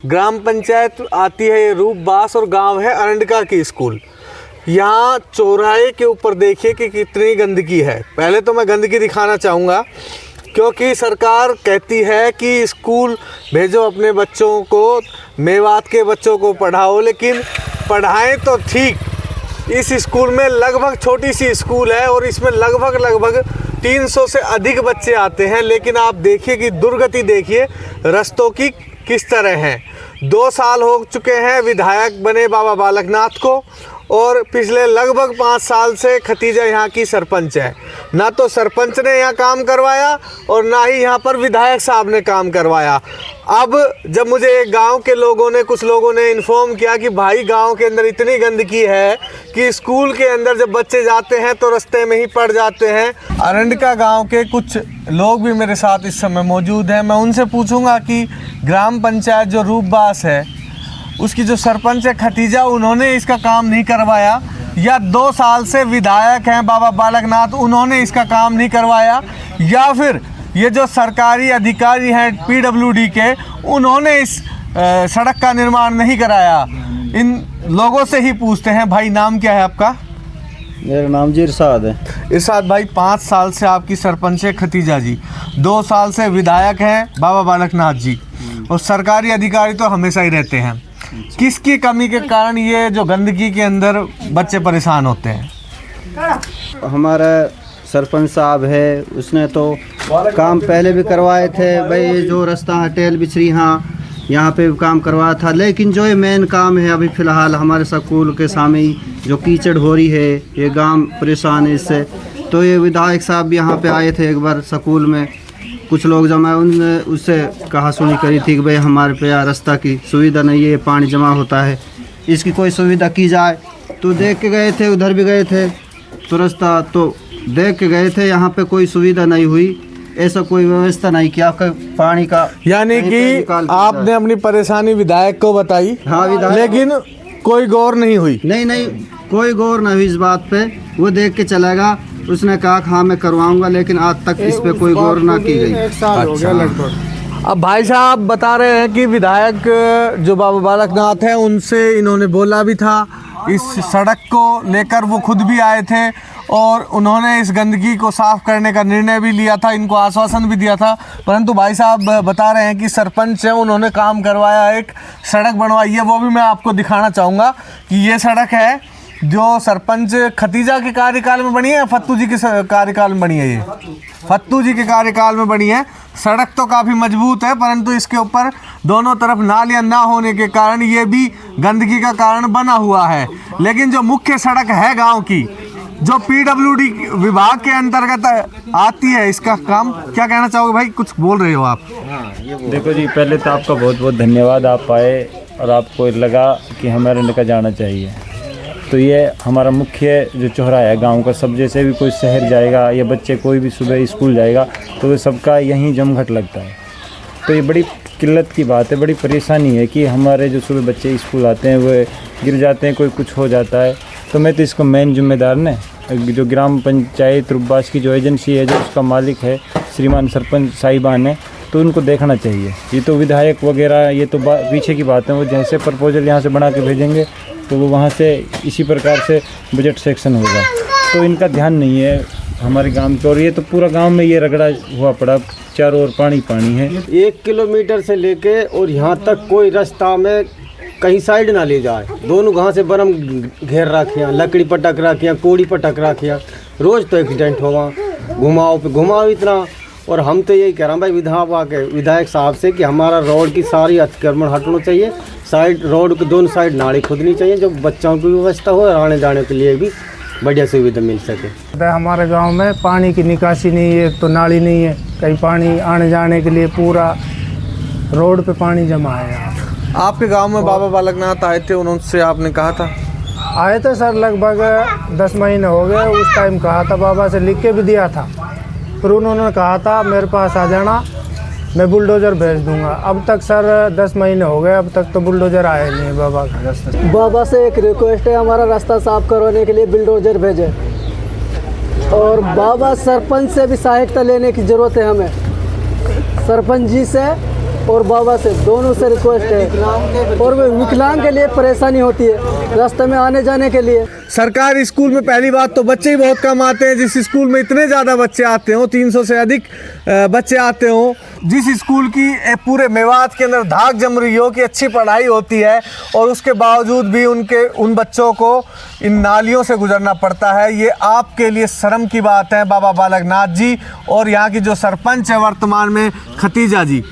ग्राम पंचायत आती है ये रूपबास और गांव है अरंडका की स्कूल। यहाँ चौराहे के ऊपर देखिए कि कितनी गंदगी है। पहले तो मैं गंदगी दिखाना चाहूँगा क्योंकि सरकार कहती है कि स्कूल भेजो अपने बच्चों को, मेवात के बच्चों को पढ़ाओ, लेकिन पढ़ाएं तो ठीक। इस स्कूल में लगभग, छोटी सी स्कूल है और इसमें लगभग 300 से अधिक बच्चे आते हैं, लेकिन आप देखिए कि दुर्गति देखिए रस्तों की किस तरह हैं। 2 साल हो चुके हैं विधायक बने बाबा बालकनाथ को और पिछले लगभग 5 साल से खतीजा यहाँ की सरपंच है। ना तो सरपंच ने यहाँ काम करवाया और ना ही यहाँ पर विधायक साहब ने काम करवाया। अब जब मुझे एक गांव के लोगों ने, कुछ लोगों ने इन्फॉर्म किया कि भाई गांव के अंदर इतनी गंदगी है कि स्कूल के अंदर जब बच्चे जाते हैं तो रास्ते में ही पड़ जाते हैं। अरंडका गांव के कुछ लोग भी मेरे साथ इस समय मौजूद हैं। मैं उनसे पूछूंगा कि ग्राम पंचायत जो रूपबास है उसकी जो सरपंच है खतीजा, उन्होंने इसका काम नहीं करवाया, या 2 साल से विधायक हैं बाबा बालकनाथ, उन्होंने इसका काम नहीं करवाया, या फिर ये जो सरकारी अधिकारी हैं PWD के, उन्होंने इस सड़क का निर्माण नहीं कराया। इन लोगों से ही पूछते हैं। भाई नाम क्या है आपका? मेरा नाम जी इरशाद है। इरशाद भाई, 5 साल से आपकी सरपंच है खतीजा जी, 2 साल से विधायक हैं बाबा बालकनाथ जी, और सरकारी अधिकारी तो हमेशा ही रहते हैं। किसकी कमी के कारण ये जो गंदगी के अंदर बच्चे परेशान होते हैं? हमारा सरपंच साहब है, उसने तो काम पहले भी करवाए थे। भाई जो रास्ता हटेल बिछरी, हाँ यहाँ पे भी काम करवाया था, लेकिन जो ये मेन काम है अभी फ़िलहाल हमारे स्कूल के सामने ही जो कीचड़ हो रही है, ये गांव परेशान है इससे। तो ये विधायक साहब भी यहाँ पे आए थे एक बार स्कूल में, कुछ लोग जमा, उनने उससे कहा सुनी करी थी कि भाई हमारे पे यहाँ रास्ता की सुविधा नहीं है, पानी जमा होता है, इसकी कोई सुविधा की जाए। तो देख के गए थे, उधर भी गए थे, तो रास्ता तो देख के गए थे, यहाँ पे कोई सुविधा नहीं हुई, ऐसा कोई व्यवस्था नहीं किया पानी का। यानी कि आपने अपनी परेशानी विधायक को बताई? हाँ विधायक, लेकिन कोई गौर नहीं हुई? नहीं, कोई गौर नहीं हुई इस बात पे। वो देख के चलेगा, उसने कहा हाँ मैं करवाऊंगा, लेकिन आज तक इस पे कोई गौर ना की गई। 1 साल हो गया लगभग। अब भाई साहब बता रहे हैं कि विधायक जो बाबा बालकनाथ हैं उनसे इन्होंने बोला भी था, इस सड़क को लेकर वो खुद भी आए थे और उन्होंने इस गंदगी को साफ करने का निर्णय भी लिया था, इनको आश्वासन भी दिया था। परंतु भाई साहब बता रहे हैं कि सरपंच है, उन्होंने काम करवाया, एक सड़क बनवाई है। वो भी मैं आपको दिखाना चाहूँगा कि ये सड़क है जो सरपंच खतीजा के कार्यकाल में बनी है, फत्तू जी के कार्यकाल में बनी है। ये फत्तू जी के कार्यकाल में बनी है। सड़क तो काफ़ी मजबूत है, परंतु इसके ऊपर दोनों तरफ नालियाँ ना होने के कारण ये भी गंदगी का कारण बना हुआ है। लेकिन जो मुख्य सड़क है गांव की, जो PWD विभाग के अंतर्गत आती है, इसका काम क्या कहना चाहोगे भाई? कुछ बोल रहे हो आप? देखो जी, पहले तो आपका बहुत बहुत धन्यवाद, आप आए और आपको लगा कि हमें अरंडका जाना चाहिए। तो ये हमारा मुख्य जो चौराहा है गांव का, सब जैसे भी कोई शहर जाएगा या बच्चे कोई भी सुबह स्कूल जाएगा तो वो सबका यहीं जमघट लगता है। तो ये बड़ी किल्लत की बात है, बड़ी परेशानी है कि हमारे जो सुबह बच्चे स्कूल आते हैं वो गिर जाते हैं, कोई कुछ हो जाता है। तो मैं तो इसको मेन जिम्मेदार ने जो ग्राम पंचायत रूपबास की जो एजेंसी है, जो उसका मालिक है श्रीमान सरपंच साहिबान है, तो उनको देखना चाहिए। ये तो विधायक वगैरह ये तो पीछे की बात है, वो जैसे प्रपोजल यहाँ से बना के भेजेंगे तो वो वहाँ से इसी प्रकार से बजट सेक्शन होगा। तो इनका ध्यान नहीं है हमारे गांव पे, और ये तो पूरा गांव में ये रगड़ा हुआ पड़ा, चारों ओर पानी पानी है। 1 किलोमीटर से लेके और यहाँ तक कोई रास्ता में कहीं साइड ना ले जाए। दोनों गांव से बरम घेर रखियाँ, लकड़ी पटक रखियाँ, कोड़ी पटक रखियाँ, रोज़ तो एक्सीडेंट होगा, घुमाओ पे घुमाओ इतना। और हम तो यही कह रहे हैं भाई विधायक साहब से कि हमारा रोड की सारी अतिक्रमण हटना चाहिए, साइड रोड के दोनों साइड नाली खुदनी चाहिए, जो बच्चों की व्यवस्था हो और आने जाने के लिए भी बढ़िया सुविधा मिल सके। हमारे गांव में पानी की निकासी नहीं है, तो नाली नहीं है, कहीं पानी आने जाने के लिए पूरा रोड पे पानी जमा है। आपके गांव में बाबा बालकनाथ आए थे, उनसे आपने कहा था? आए थे सर, लगभग 10 महीने हो गए। उस टाइम कहा था, बाबा से लिख के भी दिया था, फिर उन्होंने कहा था मेरे पास आ जाना, मैं बुलडोज़र भेज दूंगा। अब तक सर 10 महीने हो गए, अब तक तो बुलडोज़र आए नहीं बाबा का रास्ता। बाबा से एक रिक्वेस्ट है, हमारा रास्ता साफ करवाने के लिए बुलडोज़र भेजे, और बाबा सरपंच से भी सहायता लेने की ज़रूरत है हमें। सरपंच जी से और बाबा से दोनों से रिक्वेस्ट है। और विकलांग के लिए परेशानी होती है रास्ते में आने जाने के लिए। सरकारी स्कूल में पहली बात तो बच्चे ही बहुत कम आते हैं। जिस स्कूल में इतने ज़्यादा बच्चे आते हों, 300 से अधिक बच्चे आते हों, जिस स्कूल की पूरे मेवात के अंदर धाक जम रही हो कि अच्छी पढ़ाई होती है, और उसके बावजूद भी उन बच्चों को इन नालियों से गुजरना पड़ता है। ये आपके लिए शर्म की बात है बाबा बालक नाथ जी और यहाँ की जो सरपंच है वर्तमान में खतीजा जी।